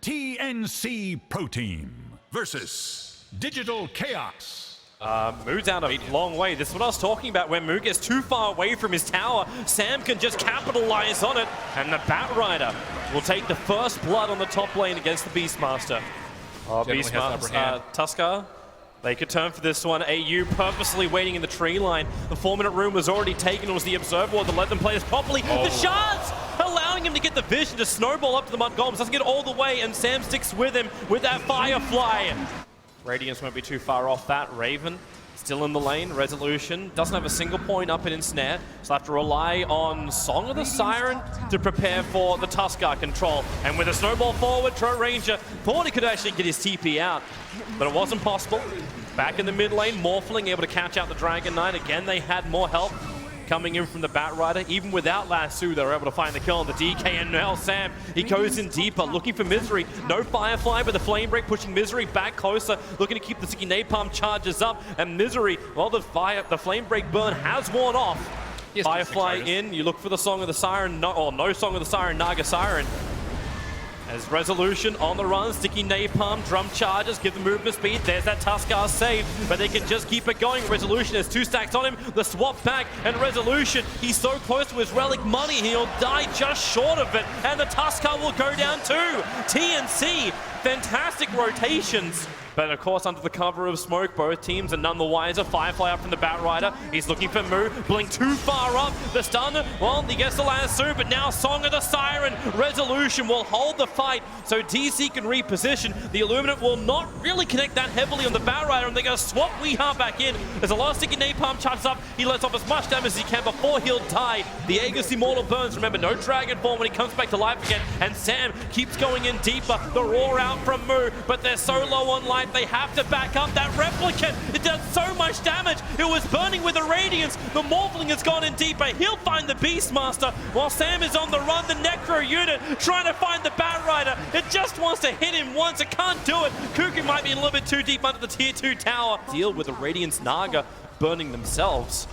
TNC Pro Team versus Digital Chaos. Moo's down a long way. This is what I was talking about. When Moo gets too far away from his tower, Sam can just capitalize on it, and the Batrider will take the first blood on the top lane against the Beastmaster. Beastmaster, Tusker, they could turn for this one. AU purposely waiting in the tree line. The 4-minute room was already taken. It was the Observer to let them play this properly. The shards allowing him to get the vision to snowball up to the Mud Golems. Doesn't get all the way, and Sam sticks with him with that Firefly. Radiance won't be too far off that. Raven still in the lane. Resolution doesn't have a single point up and ensnare, so have to rely on Song of the Siren to prepare for the Tusker control. And with a snowball forward, Tro Ranger thought he could actually get his TP out, but it wasn't possible. Back in the mid lane, Morphling able to catch out the Dragon Knight. Again, they had more help coming in from the Batrider. Even without Lasso, they were able to find the kill on the DK, and now Sam, he goes in deeper, looking for Misery. No Firefly, but the Flame Break pushing Misery back closer, looking to keep the Sticky Napalm charges up, and Misery, well, the Flame Break burn has worn off. Firefly in, you look for the Song of the Siren, no Song of the Siren, Naga Siren. As Resolution on the run, Sticky Napalm, Drum Charges, give the movement speed. There's that Tusker save, but they can just keep it going. Resolution has 2 stacks on him, the swap back, and Resolution, he's so close to his Relic money, he'll die just short of it, and the Tusker will go down too. TNC, fantastic rotations. But of course, under the cover of smoke, both teams are none the wiser. Firefly up from the Batrider. He's looking for Moo. Blink too far up. The stun, well, he gets the Lasso, but now Song of the Siren. Resolution will hold the fight, so DC can reposition. The Illuminate will not really connect that heavily on the Batrider, and they're going to swap Weeha back in. There's a lot of Sticky Napalm charges up. He lets off as much damage as he can before he'll die. The Aegis Immortal burns. Remember, no Dragon form when he comes back to life again, and Sam keeps going in deeper. The roar out from Moo, but they're so low on life. They have to back up that Replicant. It does so much damage. It was burning with the Radiance. The Morphling has gone in deeper. He'll find the Beastmaster while Sam is on the run. The Necro unit trying to find the Batrider. It just wants to hit him once. It can't do it. Cuckoo might be a little bit too deep under the tier 2 tower. Deal with the Radiance Naga burning themselves.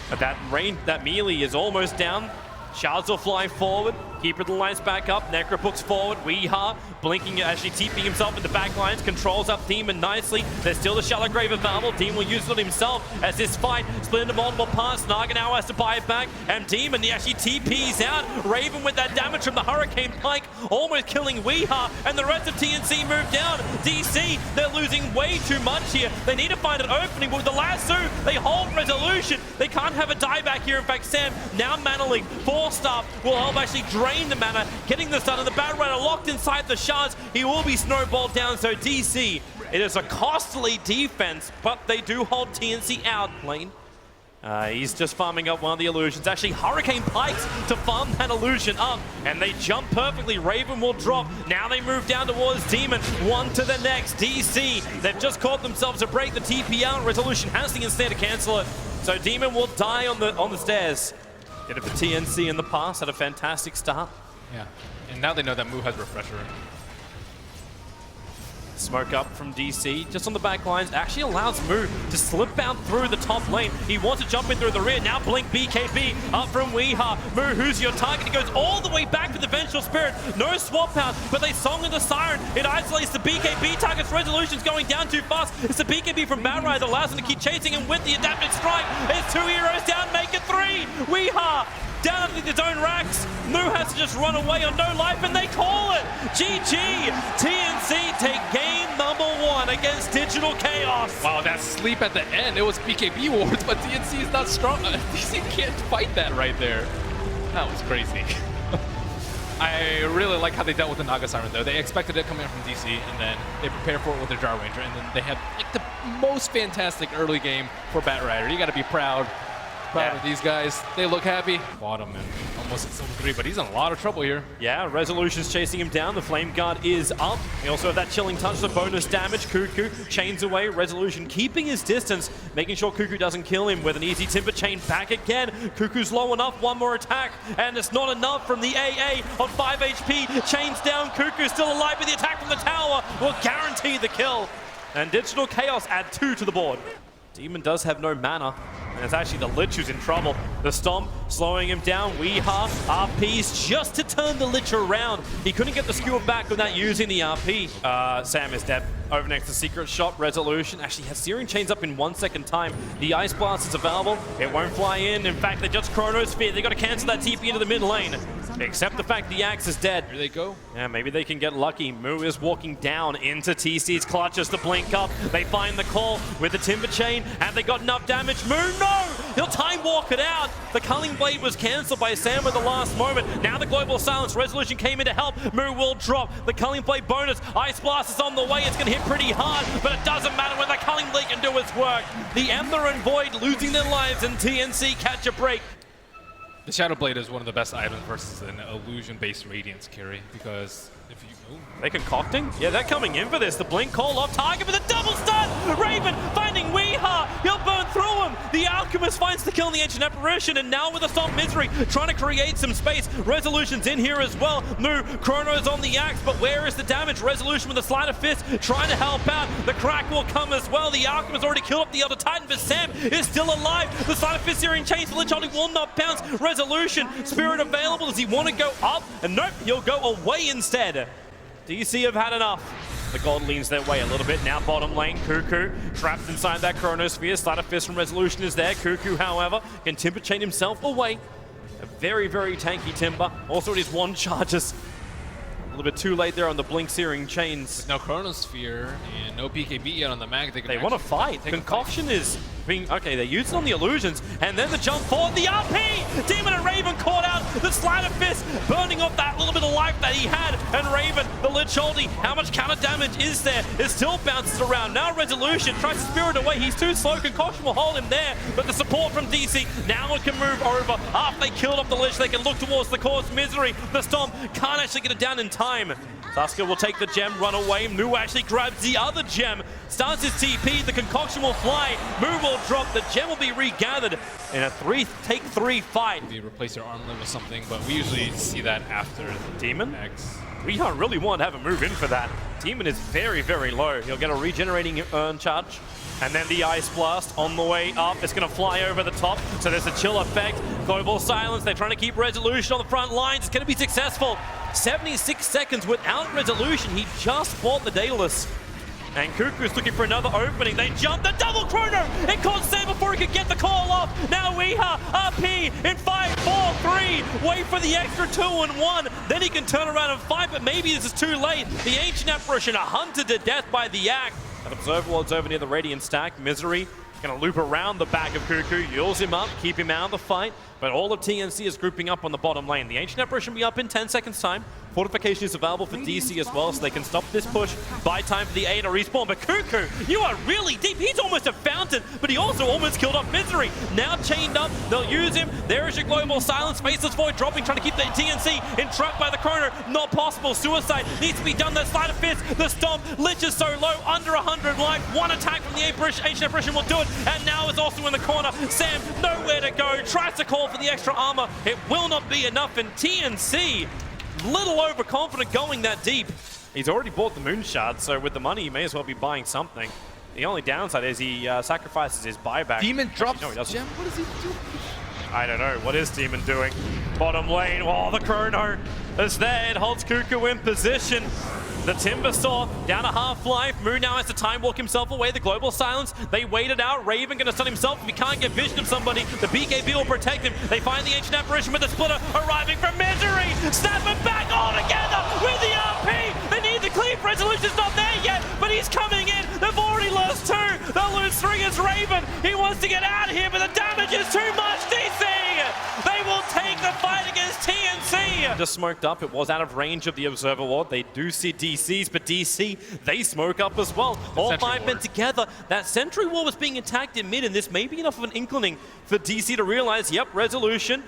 But that melee is almost down. Shards will fly forward, keeper the lines back up, Necro books forward, Weeha blinking, actually TPing himself in the back lines, controls up Demon nicely. There's still the Shallow Grave available. Demon will use it on himself as this fight split into multiple parts. Naga now has to buy it back, and Demon, he actually TPs out. Raven with that damage from the Hurricane Pike, almost killing Weeha, and the rest of TNC move down. DC, they're losing way too much here. They need to find an opening, but with the Lasso, they hold Resolution. They can't have a dieback here. In fact, Sam, now Mana Leak, Staff will help actually drain the mana, getting the stun, and the Batrider locked inside the shards. He will be snowballed down, so DC, it is a costly defense, but they do hold TNC out lane. He's just farming up one of the illusions. Actually, Hurricane Pikes to farm that illusion up, and they jump perfectly. Raven will drop. Now they move down towards Demon. One to the next. DC, they've just caught themselves to break the TP out. Resolution has the instead to cancel it, so Demon will die on the stairs. Did it for TNC in the past, had a fantastic start. Yeah, and now they know that Moo has Refresher. Smoke up from DC, just on the back lines, actually allows Moo to slip out through the top lane. He wants to jump in through the rear, now Blink BKB up from Weeha. Moo, who's your target? He goes all the way back to the Vengeful Spirit. No swap out, but they Song of the Siren. It isolates the BKB targets. Resolution's going down too fast. It's the BKB from Batrider that allows him to keep chasing him with the adapted strike. There's 2 heroes down, make it 3. Weeha down to his own racks. Moo has to just run away on no life, and they call it. GG. TNC take game #1 against Digital Chaos. Wow, that sleep at the end, it was BKB wards, but TNC is not strong. TNC can't fight that right there. That was crazy. I really like how they dealt with the Naga Siren though. They expected it coming in from DC, and then they prepared for it with their Jar Ranger, and then they had like the most fantastic early game for Batrider. You gotta be proud of these guys. They look happy. Bottom and almost at silver 3, but he's in a lot of trouble here. Yeah, Resolution's chasing him down. The Flame Guard is up. They also have that Chilling Touch, the bonus damage. Cuckoo chains away. Resolution keeping his distance, making sure Cuckoo doesn't kill him with an easy Timber Chain back again. Cuckoo's low enough, one more attack, and it's not enough from the AA on 5 HP. Chains down, Cuckoo still alive, but the attack from the tower will guarantee the kill. And Digital Chaos add 2 to the board. Demon does have no mana, and it's actually the Lich who's in trouble. The Stomp slowing him down. Weeha RPs just to turn the Lich around. He couldn't get the skewer back without using the RP. Sam is dead. Over next to Secret Shot. Resolution actually has Searing Chains up in 1 second time. The Ice Blast is available. It won't fly in. In fact, they just Chronosphere. They got to cancel that TP into the mid lane. Except the fact the Axe is dead. Here they go. Yeah, maybe they can get lucky. Moo is walking down into TC's clutches to blink up. They find the call with the Timber Chain. Have they got enough damage? Moo, no! He'll time walk it out. The Culling Blade was cancelled by Sam at the last moment. Now the Global Silence. Resolution came in to help. Moo will drop. The Culling Blade bonus. Ice Blast is on the way. It's going to hit pretty hard, but it doesn't matter when the Culling Blade can do its work. The Ember and Void losing their lives, and TNC catch a break. The Shadow Blade is one of the best items versus an illusion-based Radiance carry, because if you... Ooh. They concocting? Yeah, they're coming in for this. The blink call off target with a double stun! Raven finding Weeha! He'll burn through him! The Alchemist finds the kill in the Ancient Apparition, and now with a Stomp Misery, trying to create some space. Resolution's in here as well. Moo, Chrono's on the Axe, but where is the damage? Resolution with a Sleight of Fist, trying to help out. The crack will come as well. The Alchemist already killed up the other Titan, but Sam is still alive. The Sleight of Fist Searing Chains, the Lich Holding will not bounce. Resolution, Spirit available. Does he want to go up? And nope, he'll go away instead. DC have had enough. The gold leans their way a little bit. Now bottom lane, Cuckoo trapped inside that Chronosphere. Sleight of Fist from Resolution is there. Cuckoo, however, can Timber Chain himself away. A very, very tanky Timber. Also it is one charges. A little bit too late there on the Blink Searing Chains. No Chronosphere and no BKB yet on the mag. They want to fight. Concoction is being... Okay, they use it on the illusions. And then the jump forward. The RP! Demon and Raven caught out. The Sleight of Fist burning off that little bit of life that he had. And Raven, the Lich Holding, how much counter damage is there? It still bounces around. Now Resolution tries to Spirit away. He's too slow. Concoction will hold him there. But the support from DC, now it can move over. After they killed off the Lich, they can look towards the cause. Misery. The Stomp can't actually get it down in time. Sasuke will take the gem, run away. Moo actually grabs the other gem, starts his TP, the concoction will fly, Moo will drop, the gem will be regathered in a take three fight. They replace their armlet with something, but we usually see that after the Demon. X. We don't really want to have a move in for that. Demon is very, very low. He'll get a regenerating urn charge. And then the Ice Blast on the way up. It's going to fly over the top. So there's a chill effect. Global Silence. They're trying to keep Resolution on the front lines. It's going to be successful. 76 seconds without Resolution. He just bought the Daedalus. And Cuckoo's looking for another opening. They jump the double chrono. It caught Sam before he could get the call off. Now Weeha, RP in 5, 4, 3. Wait for the extra 2 and 1. Then he can turn around and fight, but maybe this is too late. The Ancient Apparition hunted to death by the Axe. And Observer Ward's over near the Radiant stack. Misery gonna loop around the back of Cuckoo, yields him up, keep him out of the fight. But all of TNC is grouping up on the bottom lane. The Ancient Apparition will be up in 10 seconds time. Fortification is available for DC as well, so they can stop this push. Buy time for the A to respawn. But Cuckoo, you are really deep. He's almost a fountain, but he also almost killed off Misery. Now chained up, they'll use him. There is your Global Silence. Faceless Void dropping, trying to keep the TNC entrapped by the Chrono. Not possible. Suicide needs to be done. The Sleight of Fist, the Stomp. Lich is so low, under 100 life. One attack from the Ancient Apparition will do it. And now is also in the corner. Sam, nowhere to go. Tries to call for the extra armor. It will not be enough, and TNC little overconfident going that deep. He's already bought the Moon Shard, so with the money, he may as well be buying something. The only downside is he sacrifices his buyback. Demon drops no, he doesn't. gem? What is he doing? I don't know. What is Demon doing? Bottom lane. Oh, the Chrono is there. It holds Cuckoo in position. The Timber Saw down to half-life. Moo now has to time walk himself away. The Global Silence, they waited out. Raven gonna stun himself. If he can't get vision of somebody, the BKB will protect him. They find the Ancient Apparition with the Splitter arriving from Misery. Snap him back all together with the RP. They need the cleave. Resolution's not there yet, but he's coming in. They've already lost 2. They'll lose 3 as Raven. He wants to get out of here, but the damage is too much. DC, they will take the fight against TNC. Just smoked up. It was out of range of the Observer Ward. They do see DCs, but DC, they smoke up as well. All 5 men together. That Sentry Wall was being attacked in mid, and this may be enough of an inkling for DC to realize, yep, Resolution.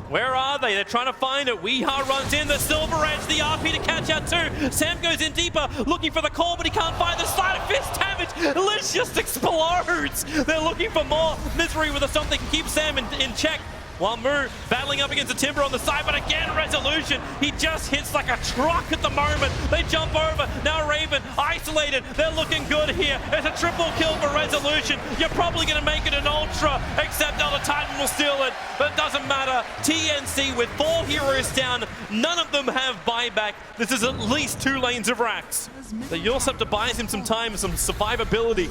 Where are they? They're trying to find it. Weeha runs in, the Silver Edge, the RP to catch out too. Sam goes in deeper, looking for the call, but he can't find the Sleight of Fist damage. Lich just explodes. They're looking for more. Misery with a Stomp. They can keep Sam in check. while Mu battling up against the Timber on the side, but again, Resolution, he just hits like a truck at the moment. They jump over, now Raven isolated, they're looking good here. It's a triple kill for Resolution. You're probably gonna make it an Ultra, except Elder Titan will steal it, but it doesn't matter. TNC with 4 heroes down, none of them have buyback. This is at least 2 lanes of racks. They also have to buy him some time, some survivability.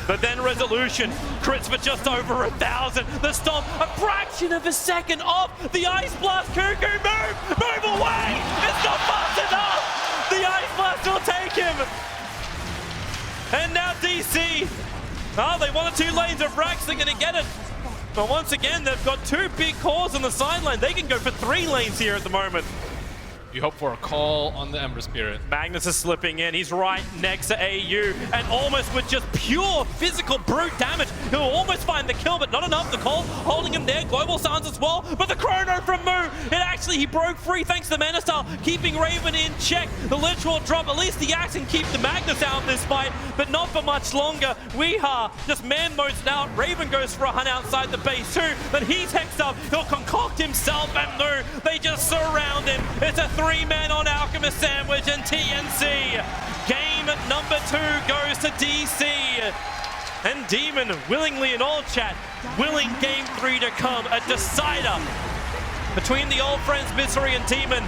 But then Resolution crits for just over 1,000. The Stomp, a fraction of a second off. The Ice Blast, Cuckoo, move away! It's not fast enough! The Ice Blast will take him! And now DC. Oh, they wanted 2 lanes of racks, they're gonna get it. But once again, they've got 2 big cores on the sideline. They can go for 3 lanes here at the moment. You hope for a call on the Ember Spirit. Magnus is slipping in. He's right next to AU, and almost with just pure physical brute damage, he'll almost find the kill, but not enough. The call holding him there. Global Suns as well, but the chrono from Mu, he broke free thanks to the Mana Style, keeping Raven in check. The literal drop, at least the axe can keep the Magnus out of this fight, but not for much longer. Weeha just man modes it out. Raven goes for a hunt outside the base too, but he's hexed up. He'll concoct himself, and Mu, they just surround him. It's a 3-man on Alchemist Sandwich, and TNC. Game number 2 goes to DC. And Demon willingly in all chat, willing game 3 to come. A decider between the old friends Misery and Demon.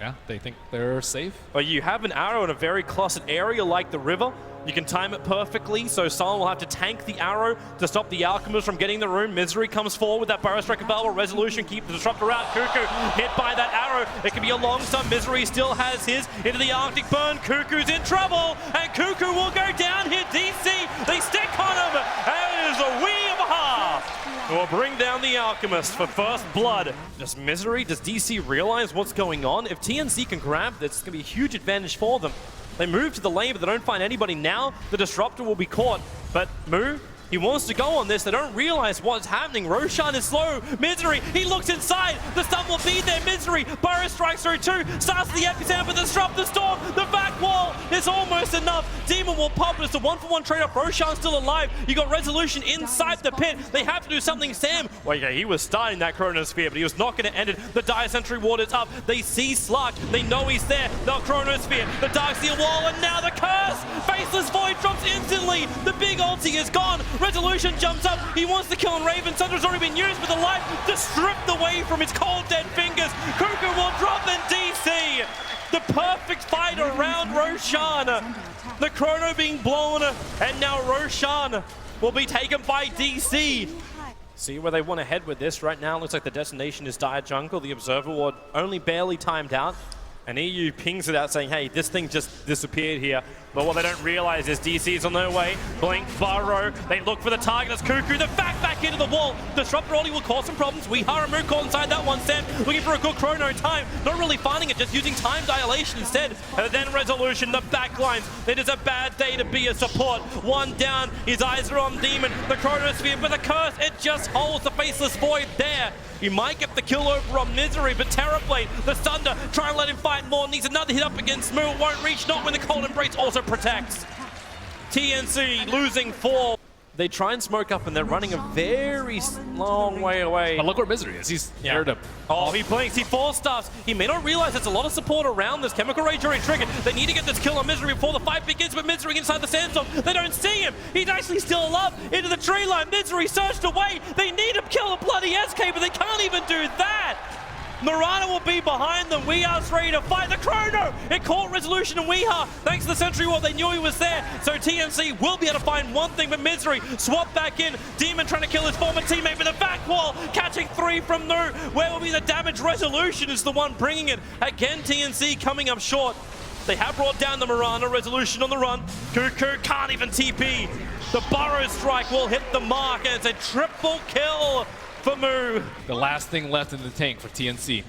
Yeah, they think they're safe. But you have an arrow in a very clustered area like the river. You can time it perfectly, so someone will have to tank the arrow to stop the Alchemist from getting the room. Misery comes forward with that Burrow Strike available. Resolution keeps the Disruptor out. Cuckoo hit by that arrow. It can be a long stun. Misery still has his into the Arctic Burn. Cuckoo's in trouble, and Cuckoo will go down here. DC, they stick on him. That is a wee of a ha. Will bring down the Alchemist for first blood. Does Misery, does DC realize what's going on? If TNC can grab this, it's going to be a huge advantage for them. They move to the lane, but they don't find anybody now. The Disruptor will be caught, but Mu, he wants to go on this. They don't realize what's happening. Roshan is slow. Misery, he looks inside. The stun will be there. Misery, Burrow strikes through 2. Starts the epicenter, but the Disruptor Storm. The back wall is almost enough. Demon will pop. It's a 1-for-1 trade-off. Roshan's still alive. You got Resolution inside the pit. They have to do something. Sam, well, yeah, he was starting that Chronosphere, but he was not going to end it. The Dire Sentry Ward is up. They see Slark. They know he's there. The Chronosphere, the Darkseer Wall, and now the Curse. Faceless Void drops instantly. The big ulti is gone. Resolution jumps up. He wants to kill Raven. Sunder's already been used, but the light just stripped away from his cold dead fingers. Cuckoo will drop, then DC. The perfect fight around Roshan. The chrono being blown, and now Roshan will be taken by DC. See where they want to head with this right now. Looks like the destination is Dire Jungle. The Observer Ward only barely timed out. And EU pings it out saying, hey, this thing just disappeared here. But what they don't realize is DC's on their way. Blink, Burrow, they look for the target as Cuckoo. The back into the wall. Disruptor Rolly will cause some problems. Weeha and Mu caught inside that one. Sam looking for a good chrono time. Not really finding it, just using time dilation instead. And then Resolution, the backlines. It is a bad day to be a support. One down, his eyes are on Demon. The Chronosphere, but the Curse, it just holds the Faceless Void there. You might get the kill over on Misery, but Terrorblade, the Thunder, trying to let him fight more. Needs another hit up against Mu. Won't reach, not when the Cold Embrace also protects. TNC losing 4. They try and smoke up, and they're running a very long way away. But look where Misery is. He's aired up. Oh, he blinks. He force stuffs. He may not realize there's a lot of support around this. Chemical Rage already triggered. They need to get this kill on Misery before the fight begins, but Misery inside the sandstorm. They don't see him. He's actually still alive. Into the tree line. Misery searched away. They need to kill a bloody SK, but they can't even do that. Marana will be behind them. Weeha's ready to fight the chrono. It caught Resolution and Weeha. Thanks to the Sentry Wall, they knew he was there. So TNC will be able to find one thing, but Misery swap back in. Demon trying to kill his former teammate with a back wall. Catching 3 from Nu. Where will be the damage? Resolution is the one bringing it. Again, TNC coming up short. They have brought down the Marana. Resolution on the run. Cuckoo can't even TP. The Burrow Strike will hit the mark, and it's a triple kill for Mu. The last thing left in the tank for TNC.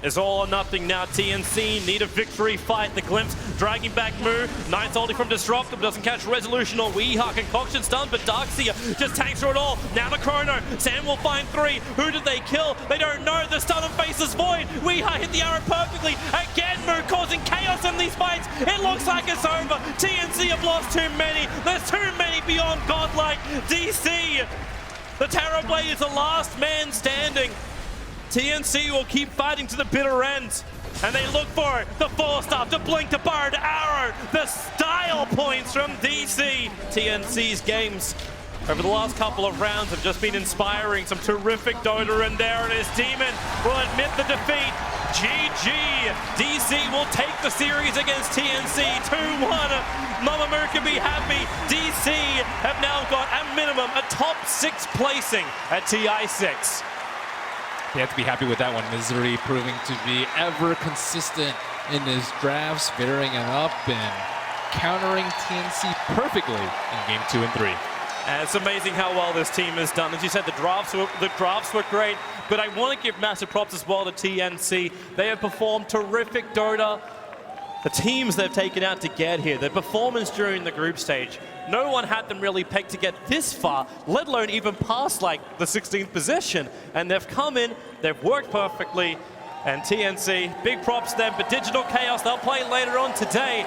It's all or nothing now. TNC need a victory fight. The Glimpse dragging back Mu. Nice ulti from Disruptor, doesn't catch Resolution or Weeha. Concoction stunned, but Darkseer just tanks through it all. Now the chrono. Sam will find 3. Who did they kill? They don't know. The stun on Faceless Void. Weeha hit the arrow perfectly. Again, Mu causing chaos in these fights. It looks like it's over. TNC have lost too many. There's too many beyond godlike. DC The Terrorblade is the last man standing. TNC will keep fighting to the bitter end. And they look for it. The four-star, to blink, to bar, to arrow. The style points from DC. TNC's games over the last couple of rounds have just been inspiring. Some terrific Dota, and there it is. Demon will admit the defeat. GG. DC will take the series against TNC 2-1. Mamamoo can be happy. DC have now got a minimum, a top 6 placing at TI6. They have to be happy with that one. Misery proving to be ever consistent in his drafts, varying it up and countering TNC perfectly in game 2 and 3. And it's amazing how well this team has done. As you said, the drafts were great, but I want to give massive props as well to TNC. They have performed terrific Dota. The teams they've taken out to get here, their performance during the group stage, no one had them really pegged to get this far, let alone even past like the 16th position. And they've come in, they've worked perfectly, and TNC, big props to them. But Digital Chaos, they'll play later on today